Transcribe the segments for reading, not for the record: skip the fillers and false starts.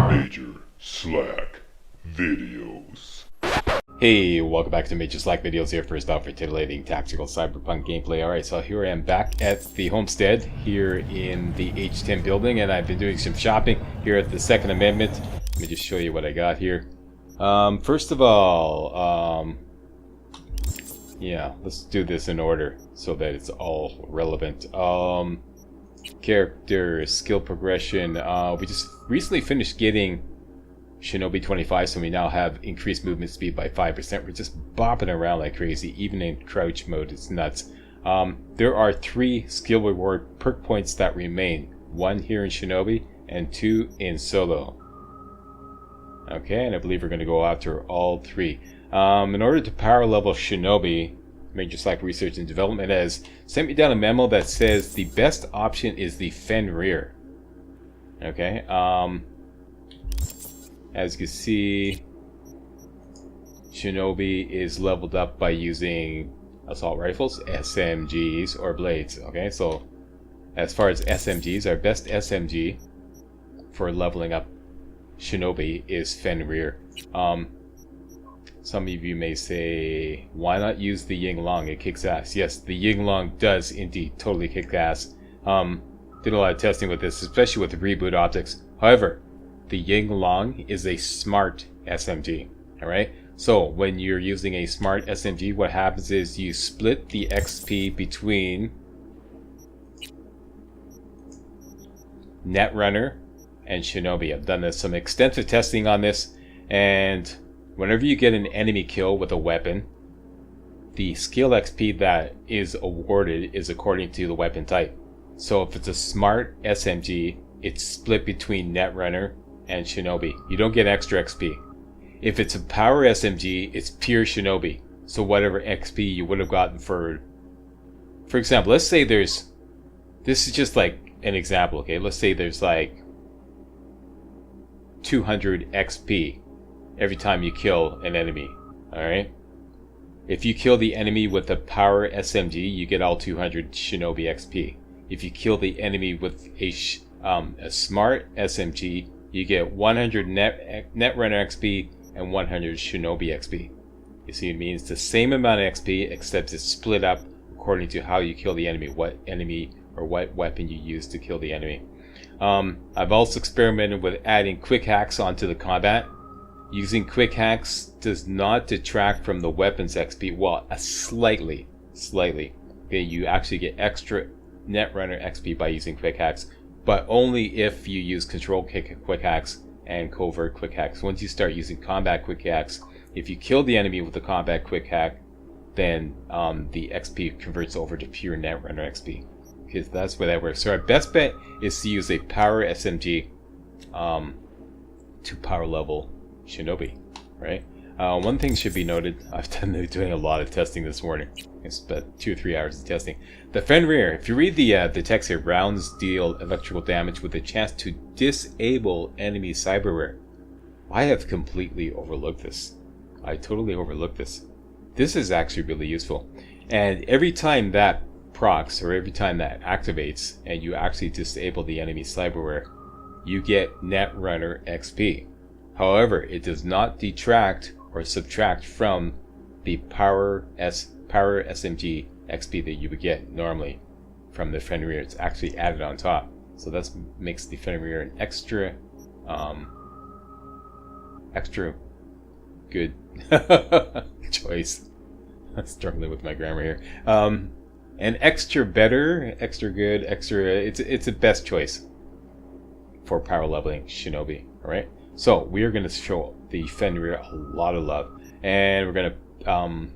Major Slack Videos. Hey, welcome back to Major Slack Videos here. First off, for titillating tactical cyberpunk gameplay. Alright, so here I am back at the homestead here in the H10 building, and I've been doing some shopping here at the Second Amendment. Let me just show you what I got here. First of all, yeah, let's do this in order so that it's all relevant. Character, skill progression. We just recently finished getting Shinobi 25, so we now have increased movement speed by 5%. We're just bopping around like crazy, even in crouch mode. It's nuts. There are 3 skill reward perk points that remain. 1 here in Shinobi and 2 in solo. Okay, and I believe we're going to go after all 3. In order to power level Shinobi, Major Slack Research and Development has sent me down a memo that says the best option is the Fenrir. Okay, as you can see, Shinobi is leveled up by using assault rifles, SMGs, or blades. Okay, so as far as SMGs, our best SMG for leveling up Shinobi is Fenrir. Some of you may say, why not use the Yinglong? It kicks ass. Yes, the Yinglong does indeed totally kick ass. Did a lot of testing with this, especially with the reboot optics. However, the Yinglong is a smart SMG. Alright? So when you're using a smart SMG, what happens is you split the XP between Netrunner and Shinobi. I've done some extensive testing on this, and whenever you get an enemy kill with a weapon, the skill XP that is awarded is according to the weapon type. So if it's a smart SMG, it's split between Netrunner and Shinobi. You don't get extra XP. If it's a power SMG, it's pure Shinobi. So whatever XP you would have gotten for example, let's say this is just like an example, okay? Let's say there's like 200 XP every time you kill an enemy. Alright? If you kill the enemy with a power SMG, you get all 200 Shinobi XP. If you kill the enemy with a smart SMG, you get 100 Netrunner XP and 100 Shinobi XP. You see what I mean? It's the same amount of XP, except it's split up according to how you kill the enemy, what enemy or what weapon you use to kill the enemy. I've also experimented with adding quick hacks onto the combat. Using quick hacks does not detract from the weapon's XP. Well, slightly. Okay, you actually get extra Netrunner XP by using quick hacks, but only if you use control quick hacks and covert quick hacks. Once you start using combat quick hacks, if you kill the enemy with a combat quick hack, then the XP converts over to pure Netrunner XP. Because that's where that works. So our best bet is to use a power SMG to power level Shinobi, right? One thing should be noted, I've been doing a lot of testing this morning. It's about 2 or 3 hours of testing. The Fenrir, if you read the text here, rounds deal electrical damage with a chance to disable enemy cyberware. I have completely overlooked this. I totally overlooked this. This is actually really useful. And every time that procs, or every time that activates, and you actually disable the enemy cyberware, you get Netrunner XP. However, it does not detract or subtract from the power SMG XP that you would get normally from the Fenrir. It's actually added on top. So that makes the Fenrir an extra good choice. I'm struggling with my grammar here. An extra better, extra good, it's a best choice for power leveling Shinobi. Alright? So we are going to show the Fenrir a lot of love, and we're going to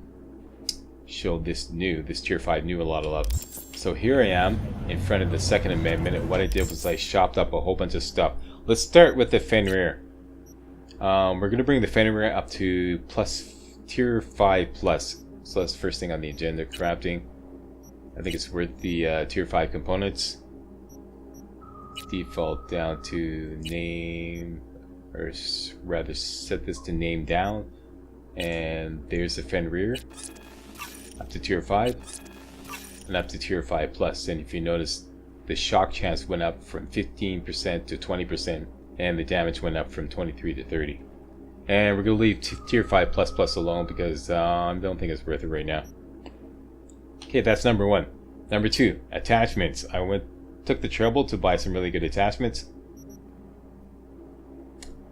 show this tier 5 new a lot of love. So here I am in front of the Second Amendment, and what I did was I chopped up a whole bunch of stuff. Let's start with the Fenrir. We're going to bring the Fenrir up to tier 5 plus. So that's the first thing on the agenda. Crafting. I think it's worth the tier 5 components. Default down to name, or rather set this to name down, and there's the Fenrir up to tier 5 and up to tier 5 plus. And if you notice, the shock chance went up from 15% to 20% and the damage went up from 23 to 30. And we're going to leave tier 5 plus plus alone because I don't think it's worth it right now. Okay, that's number 1. Number 2, attachments. I took the trouble to buy some really good attachments.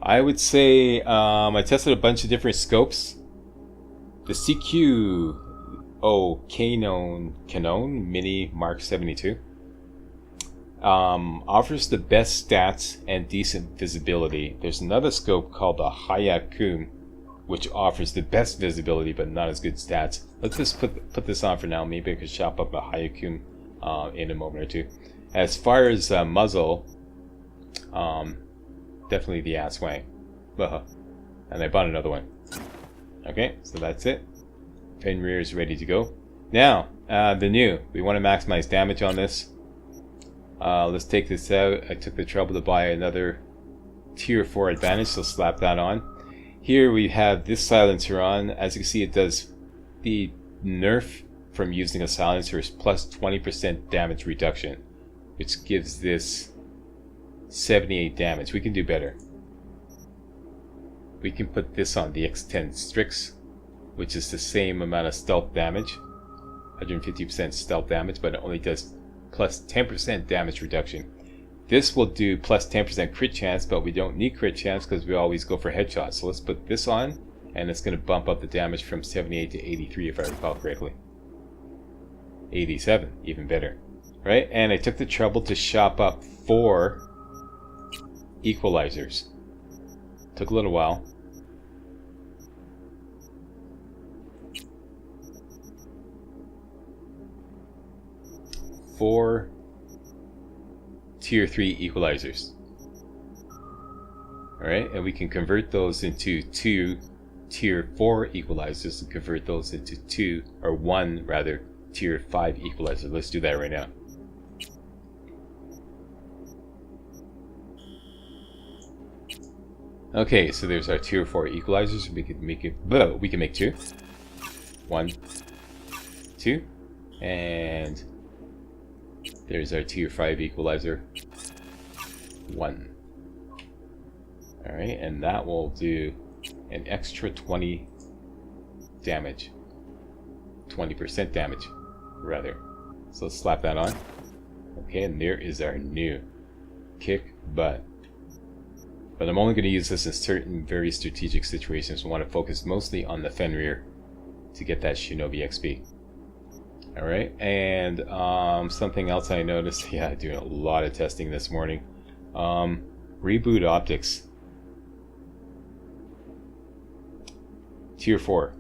I would say I tested a bunch of different scopes. The CQ Canon Mini Mark 72 offers the best stats and decent visibility. There's another scope called the Hayakun, which offers the best visibility but not as good stats. Let's just put this on for now. Maybe I could shop up a Hayakun in a moment or two. As far as muzzle, definitely the Aswang. And I bought another one. Okay, so that's it. Fin rear is ready to go. Now, the new. We want to maximize damage on this. Let's take this out. I took the trouble to buy another tier 4 advantage, so slap that on. Here we have this silencer on. As you can see, it does the nerf from using a silencer is plus 20% damage reduction, which gives this 78 damage. We can do better. We can put this on the X10 Strix, which is the same amount of stealth damage, 150% stealth damage, but it only does plus 10% damage reduction. This will do plus 10% crit chance, but we don't need crit chance because we always go for headshots. So let's put this on, and it's going to bump up the damage from 78 to 83 if I recall correctly. 87, even better. Right? And I took the trouble to shop up 4 equalizers. Took a little while. Four tier 3 equalizers. Alright, and we can convert those into 2 tier 4 equalizers and convert those into 1 tier 5 equalizers. Let's do that right now. Okay, so there's our tier 4 equalizers. We can make 2. 1, 2, and there's our tier 5 equalizer. 1. Alright, and that will do an extra 20 damage. 20% damage, rather. So let's slap that on. Okay, and there is our new kick butt. But I'm only going to use this in certain very strategic situations. I want to focus mostly on the Fenrir to get that Shinobi XP. Alright, and something else I noticed, yeah, doing a lot of testing this morning. Reboot optics. Tier 4.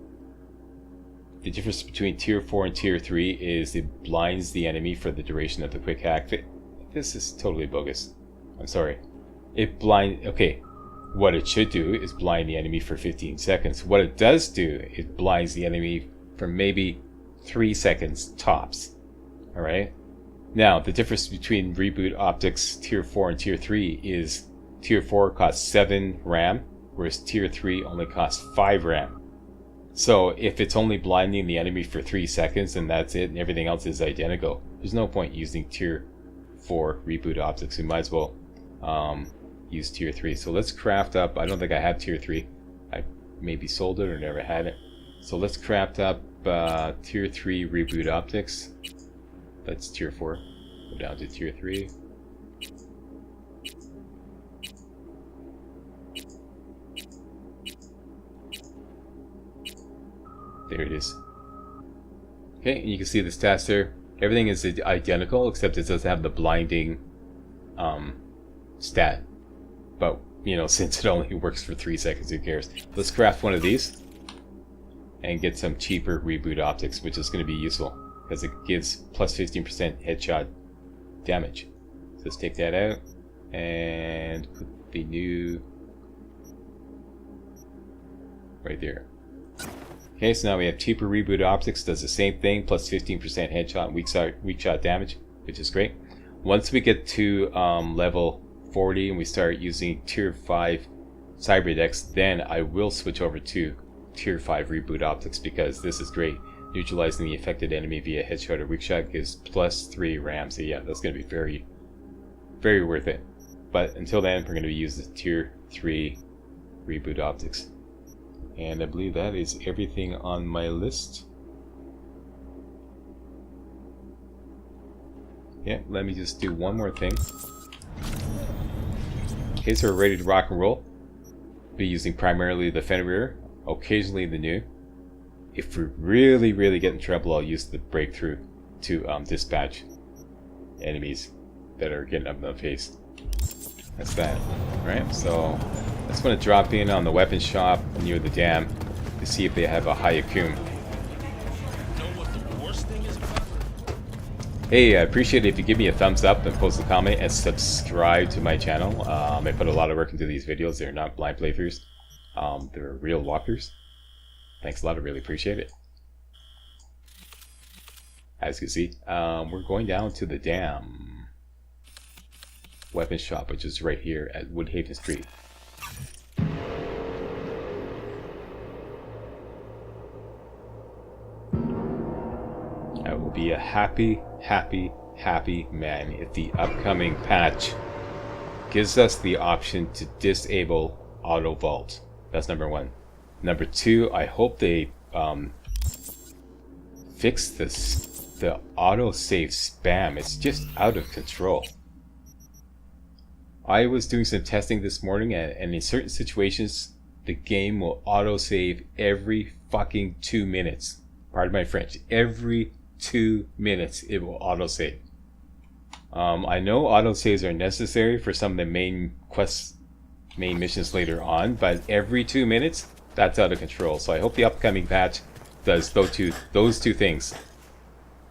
The difference between tier 4 and tier 3 is it blinds the enemy for the duration of the quick hack. This is totally bogus. I'm sorry. Okay, what it should do is blind the enemy for 15 seconds. What it does do, it blinds the enemy for maybe 3 seconds tops. Alright? Now, the difference between reboot optics tier 4 and tier 3 is tier 4 costs 7 RAM, whereas tier 3 only costs 5 RAM. So if it's only blinding the enemy for 3 seconds and that's it and everything else is identical, there's no point using tier 4 reboot optics. We might as well use tier 3. So let's craft up, I don't think I have tier 3. I maybe sold it or never had it. So let's craft up tier 3 reboot optics. That's tier 4. Go down to tier 3. There it is. Okay, and you can see the stats there. Everything is identical except it does have the blinding stat. But, you know, since it only works for 3 seconds, who cares? Let's craft one of these and get some cheaper reboot optics, which is going to be useful because it gives plus 15% headshot damage. So let's take that out and put the new right there. Okay, so now we have cheaper reboot optics, does the same thing, plus 15% headshot and weak shot damage, which is great. Once we get to level 40 and we start using tier 5 Cyberdex, then I will switch over to tier 5 reboot optics because this is great. Neutralizing the affected enemy via headshot or weak shot gives plus 3 RAM. So yeah, that's going to be very, very worth it. But until then, we're going to use the tier 3 reboot optics. And I believe that is everything on my list. Yeah, let me just do one more thing. Okay, so we're ready to rock and roll. Be using primarily the Fenrir, occasionally the new. If we really get in trouble, I'll use the breakthrough to dispatch enemies that are getting up in the face. That's that. Alright, so I just want to drop in on the weapon shop near the dam to see if they have a Hayakun. Hey, I appreciate it if you give me a thumbs up and post a comment and subscribe to my channel. I put a lot of work into these videos. They're not blind playthroughs. They're real walkthroughs. Thanks a lot, I really appreciate it. As you can see, we're going down to the dam weapon shop, which is right here at Woodhaven Street. I will be a happy man if the upcoming patch gives us the option to disable auto vault. That's number one. Number two, I hope they fix the autosave spam. It's just out of control. I was doing some testing this morning, and in certain situations, the game will autosave every fucking 2 minutes. Pardon my French. Every 2 minutes, it will autosave. I know autosaves are necessary for some of the main quests, main missions later on, but every 2 minutes, that's out of control. So I hope the upcoming patch does those two things.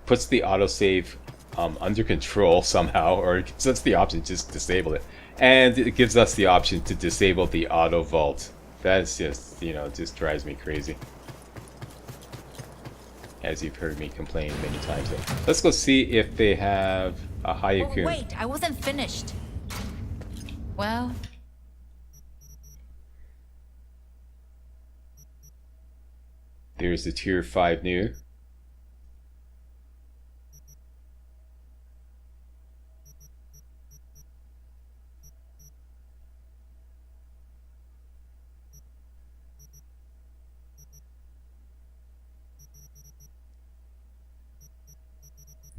Puts the autosave under control somehow, or gives us the option to just disable it. And it gives us the option to disable the auto vault. That's just, you know, it just drives me crazy. As you've heard me complain many times. Let's go see if they have a Hayakun. Oh, wait, I wasn't finished. Well... There's the tier 5 new.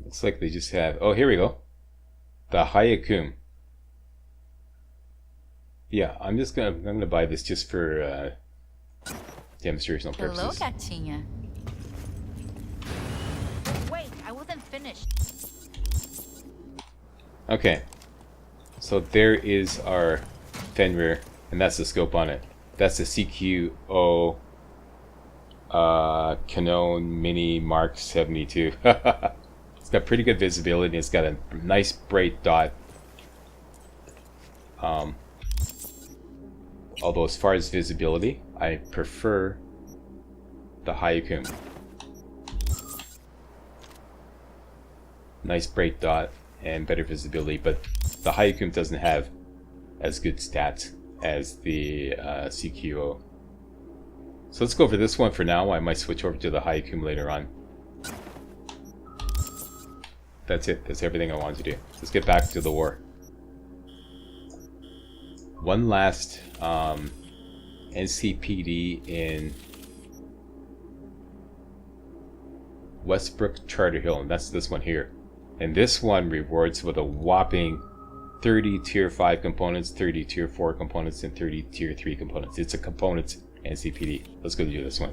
Looks like they just have... Oh, here we go. The Hayakun. Yeah, I'm gonna buy this just for demonstrational purposes. Hello, gatinha. Wait, I wasn't finished. Okay. So there is our Fenrir, and that's the scope on it. That's the CQO Canon Mini Mark 72. It's got pretty good visibility. It's got a nice bright dot. Although as far as visibility, I prefer the Hayakun. Nice bright dot and better visibility, but the Hayakun doesn't have as good stats as the CQO. So let's go over this one for now. I might switch over to the Hayakun later on. That's it. That's everything I wanted to do. Let's get back to the war. One last NCPD in Westbrook Charter Hill, and that's this one here. And this one rewards with a whopping 30 tier 5 components, 30 tier 4 components, and 30 tier 3 components. It's a components NCPD. Let's go do this one.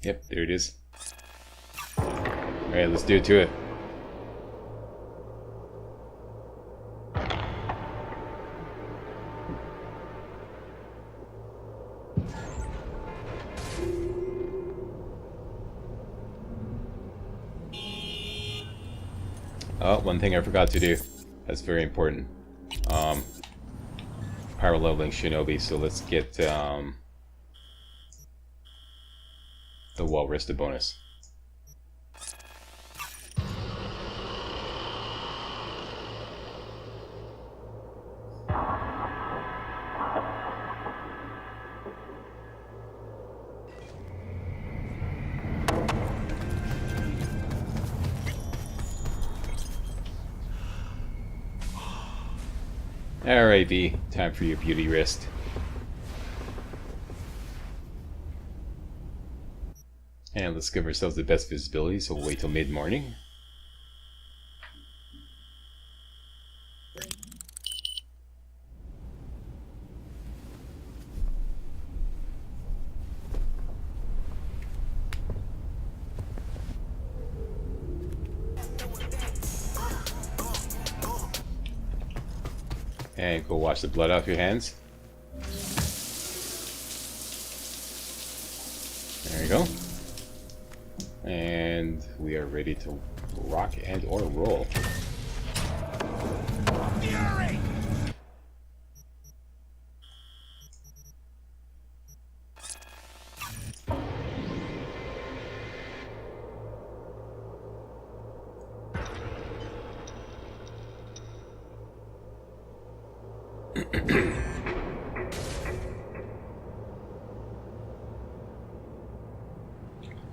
Yep, there it is. Alright, let's do it to it. Oh, one thing I forgot to do. That's very important. Power leveling Shinobi, so let's get the well-rested bonus. Alright, V, time for your beauty rest. And let's give ourselves the best visibility, so we'll wait till mid-morning. And go wash the blood off your hands. There you go. And we are ready to rock and or roll. Fury!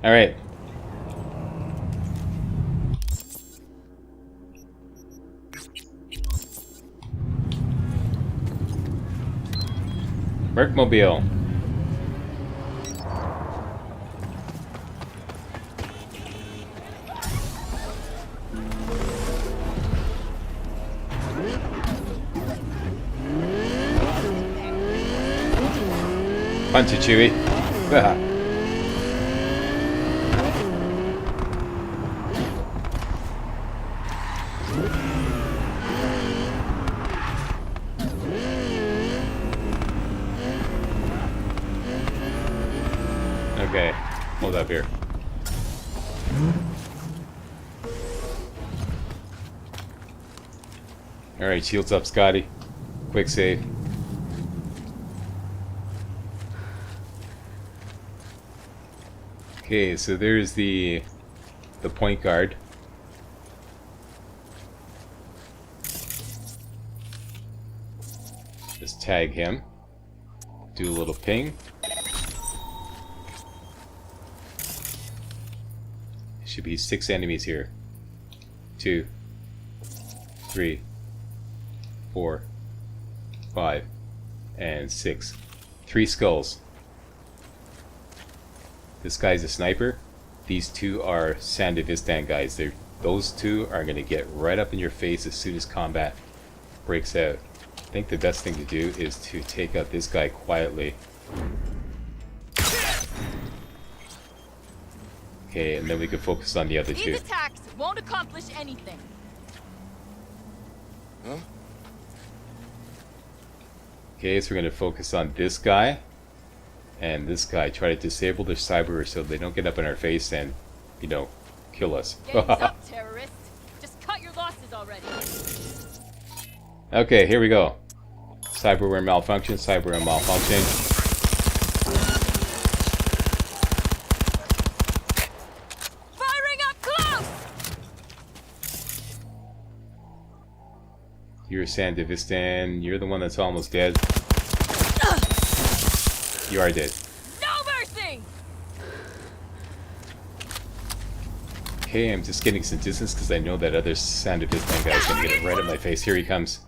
All right. Mercmobile. Punch it, Chewie. Okay, hold up here. Alright, shields up, Scotty. Quick save. Okay, so there's the point guard. Just tag him. Do a little ping. Should be 6 enemies here. 2, 3, 4, 5, and 6. 3 skulls. This guy's a sniper. These 2 are Sandevistan guys. Those 2 are going to get right up in your face as soon as combat breaks out. I think the best thing to do is to take out this guy quietly. Okay, and then we can focus on the other 2. These attacks won't accomplish anything. Huh? Okay, so we're going to focus on this guy and this guy. Try to disable their cyber so they don't get up in our face and, you know, kill us. Game's up, terrorist. Just cut your losses already. Okay, here we go. Cyberware malfunction, cyberware malfunction. Firing up close! You're Sandevistan. You're the one that's almost dead. You are dead. No mercy! Okay, I'm just getting some distance because I know that other Sandevistan guy is going to get it right in my face. Here he comes.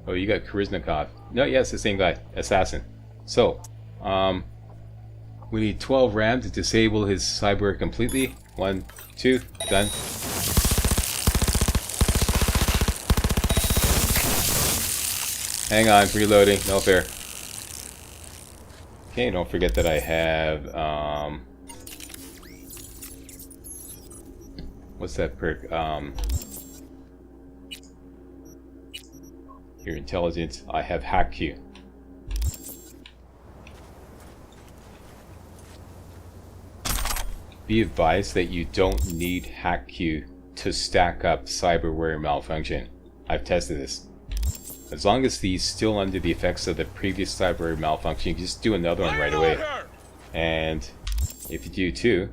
Oh, you got Khrizhnikov. No, yeah, it's the same guy. Assassin. So, we need 12 RAM to disable his cyber completely. 1, 2, done. Hang on, reloading. No fair. Okay, don't forget that I have, what's that perk? Your intelligence. I have hack Q. Be advised that you don't need hack Q to stack up cyberware malfunction. I've tested this. As long as he's still under the effects of the previous cyberware malfunction, you can just do another one right away. And If you do too,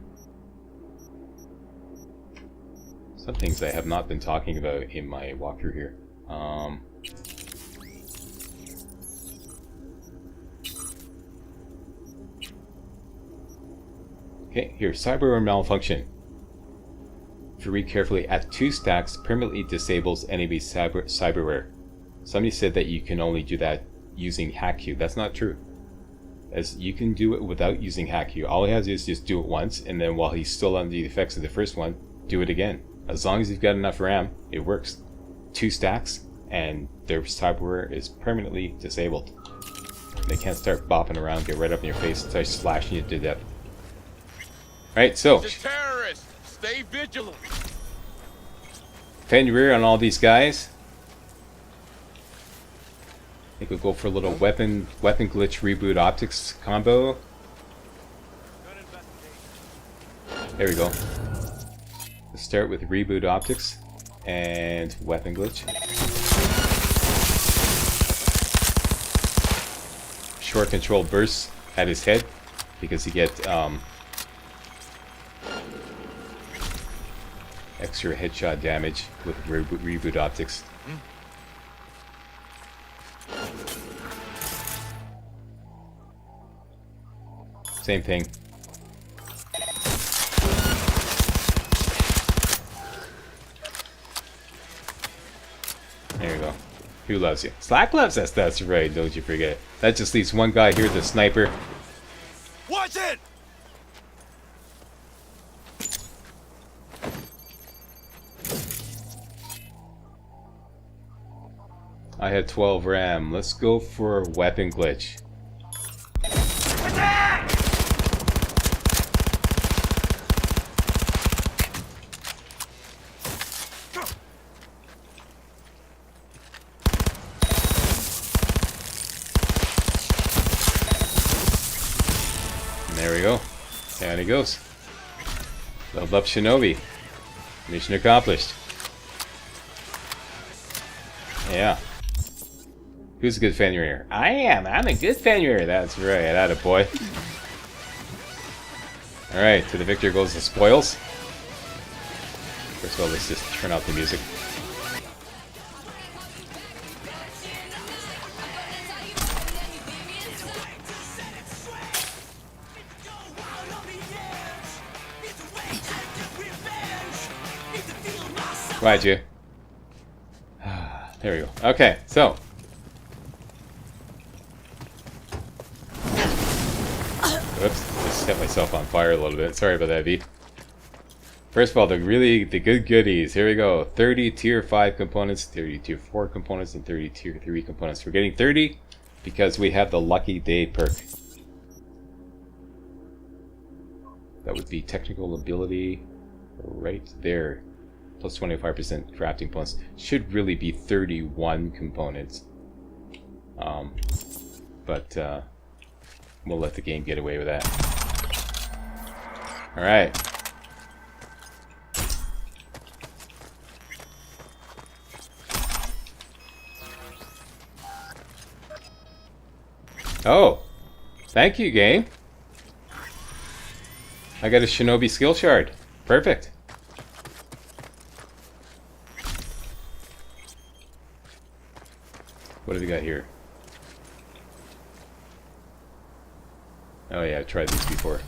some things I have not been talking about in my walkthrough here. Okay, here, cyber malfunction. If you read carefully, at 2 stacks permanently disables enemy cyberware. Somebody said that you can only do that using HackQ. That's not true. As you can do it without using HackQ. All he has to do is just do it once, and then while he's still under the effects of the first one, do it again. As long as you've got enough RAM, it works. 2 stacks, and their cyberware is permanently disabled. They can't start bopping around, get right up in your face, and start slashing you to death. Right, so It's a terrorist. Stay vigilant. fend rear on all these guys. I think we'll go for a little weapon glitch reboot optics combo. There we go. Let's start with reboot optics and weapon glitch. Short control bursts at his head because you get extra headshot damage with reboot optics. Same thing. There you go. Who loves you? Slack loves us, that's right, don't you forget. That just leaves one guy here, the sniper. Watch it! I had 12 RAM. Let's go for weapon glitch. Attack! And there we go. Down he goes. Leveled up Shinobi. Mission accomplished. Yeah. Who's a good fan here? I am. I'm a good fan here. That's right. Attaboy. Alright, to the victor goes the spoils. First of all, let's just turn out the music. Right, you. There we go. Okay, so. Whoops, just set myself on fire a little bit. Sorry about that, V. First of all, the good goodies. Here we go. 30 tier 5 components, 30 tier 4 components, and 30 tier 3 components. We're getting 30 because we have the Lucky Day perk. That would be technical ability right there. Plus 25% crafting points. Should really be 31 components. But we'll let the game get away with that. Alright. Oh! Thank you, game! I got a Shinobi skill shard. Perfect. What have we got here? Oh yeah, I've tried these before.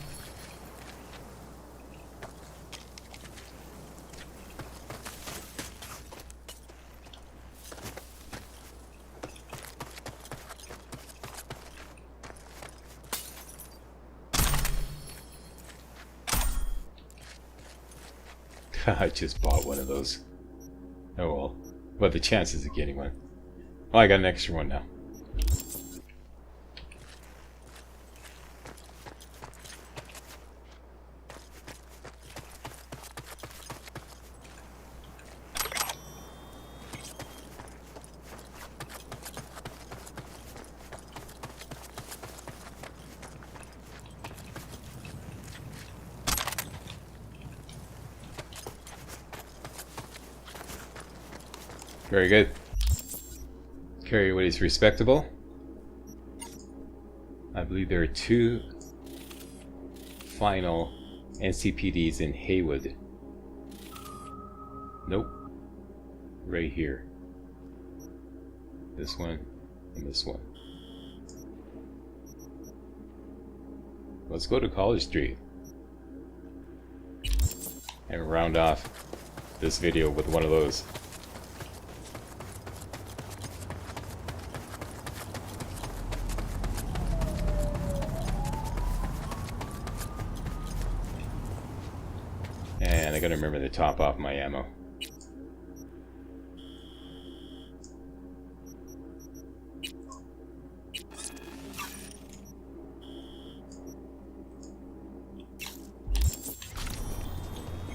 I just bought one of those. Oh well. What are the chances of getting one? Oh, I got an extra one now. Very good. Carry weight is respectable. I believe there are 2 final NCPDs in Haywood. Nope. Right here. This one and this one. Let's go to College Street and round off this video with one of those. And I gotta remember to top off my ammo.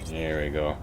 There we go.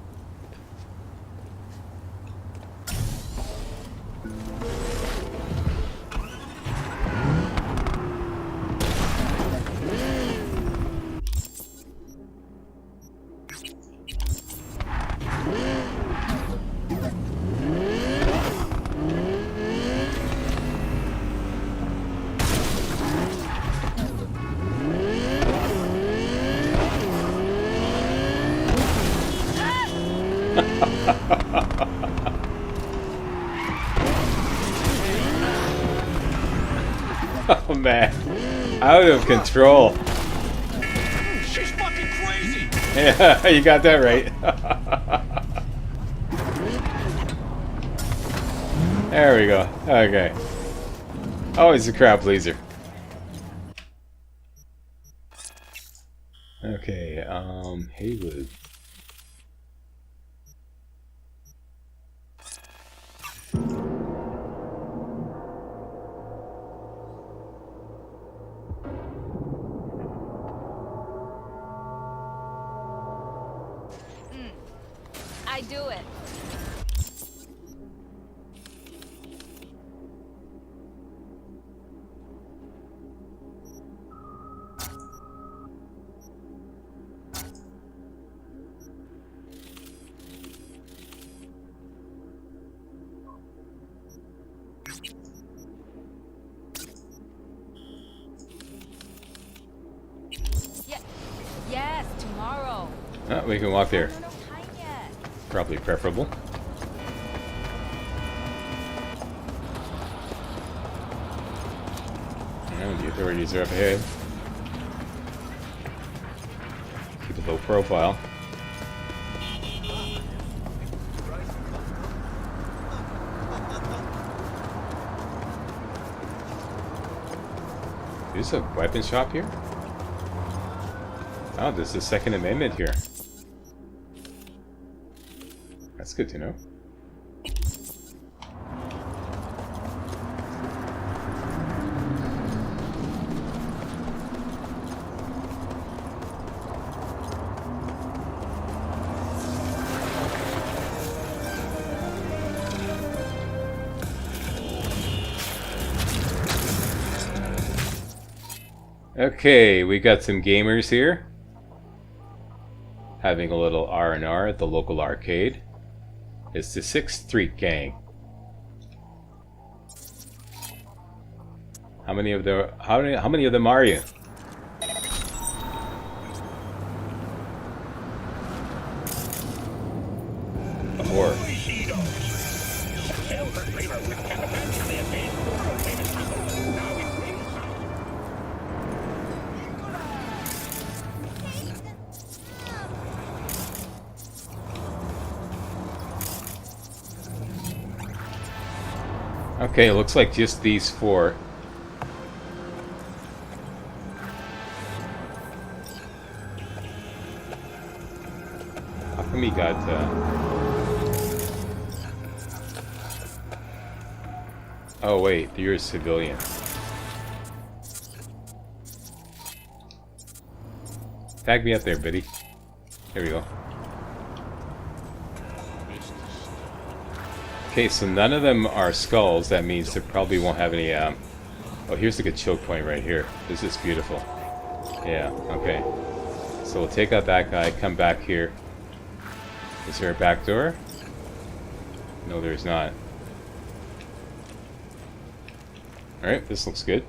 Oh man, out of control. She's fucking crazy. Yeah, you got that right. There we go. Okay. Always a crowd pleaser. Okay, Haywood. I do it. Yes, tomorrow. Oh, we can walk there. No time yet. Probably preferable. And the authorities are up ahead. Keep a low profile. There's a weapon shop here? Oh, there's a Second Amendment here. That's good to know. Okay, we got some gamers here. Having a little R&R at the local arcade. It's the 6th Street Gang. How many of them are you? Four. Okay, it looks like just these four. How come he got, Oh wait, you're a civilian. Tag me up there, Biddy. Here we go. Okay, so none of them are skulls. That means they probably won't have any, Oh, here's a good choke point right here. This is beautiful. Yeah, okay. So we'll take out that guy, come back here. Is there a back door? No, there's not. Alright, this looks good.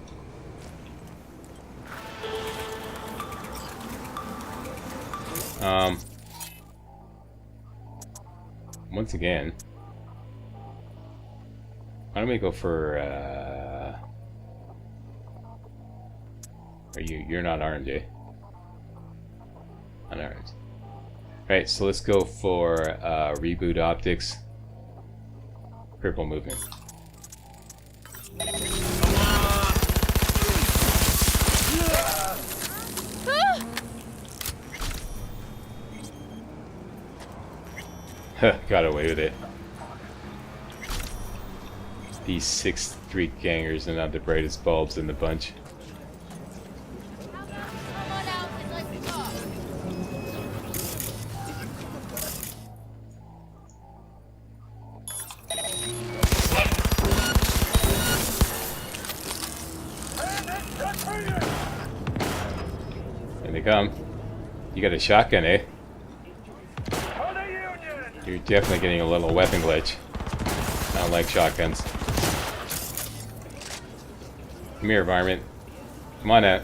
Once again, why don't we go for, you're not armed, eh? Unarmed. Right, so let's go for, reboot optics. Purple movement. Got away with it. These 6 street gangers are not the brightest bulbs in the bunch. Come on out and let's talk. Here they come. You got a shotgun, eh? You're definitely getting a little weapon glitch. I don't like shotguns. Come here, varmint. Come on out.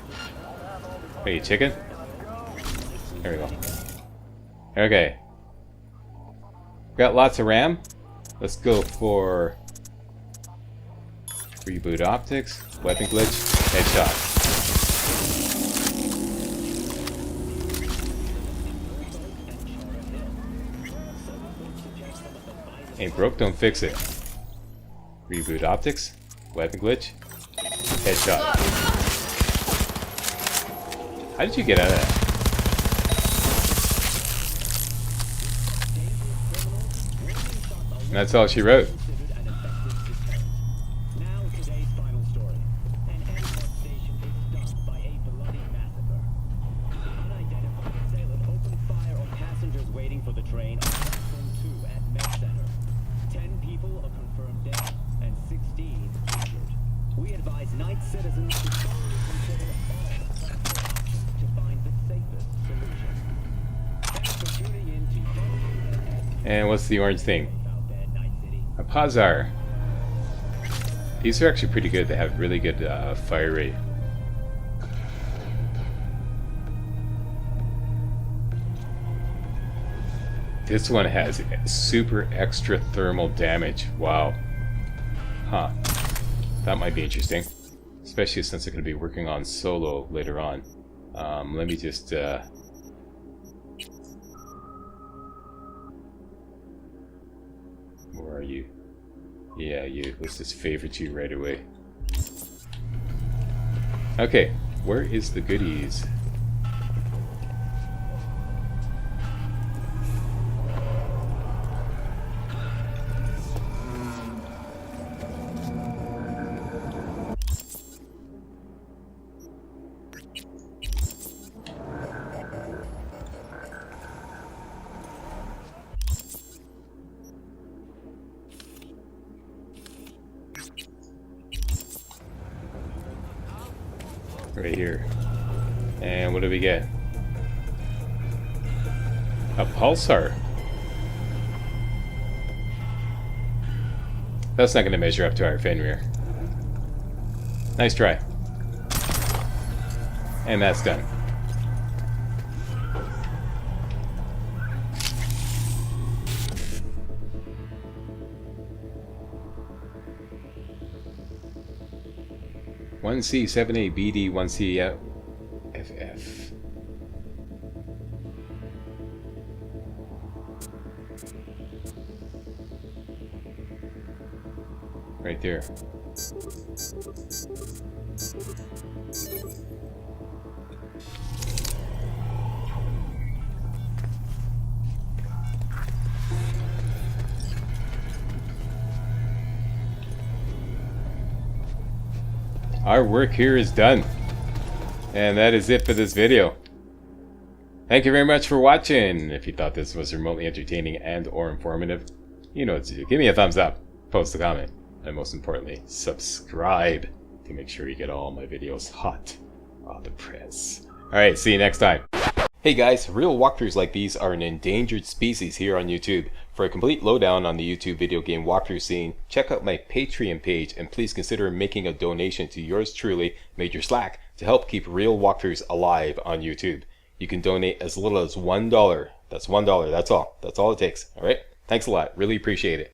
Hey, you chicken? There we go. Okay. Got lots of RAM. Let's go for reboot optics, weapon glitch, headshot. Ain't broke, don't fix it. Reboot optics, weapon glitch, headshot. How did you get out of that? And that's all she wrote. And what's the orange thing? A Pazar. These are actually pretty good. They have really good fire rate. This one has super extra thermal damage. Wow. Huh. That might be interesting. Especially since I'm going to be working on solo later on. Let me just... Where are you? Yeah, you. Let's just favorite you right away. Okay, where is the goodies? Right here. And what do we get? A pulsar. That's not going to measure up to our Fenrir. Nice try. And that's done. One C 7A BD 1C FF. Right there. Our work here is done. And that is it for this video. Thank you very much for watching. If you thought this was remotely entertaining and or informative, you know what to do. Give me a thumbs up, post a comment, and most importantly, subscribe to make sure you get all my videos hot off the press. Alright, see you next time. Hey guys, real walkthroughs like these are an endangered species here on YouTube. For a complete lowdown on the YouTube video game walkthrough scene, check out my Patreon page and please consider making a donation to yours truly, Major Slack, to help keep real walkthroughs alive on YouTube. You can donate as little as $1. That's $1. That's all. That's all it takes. All right? Thanks a lot. Really appreciate it.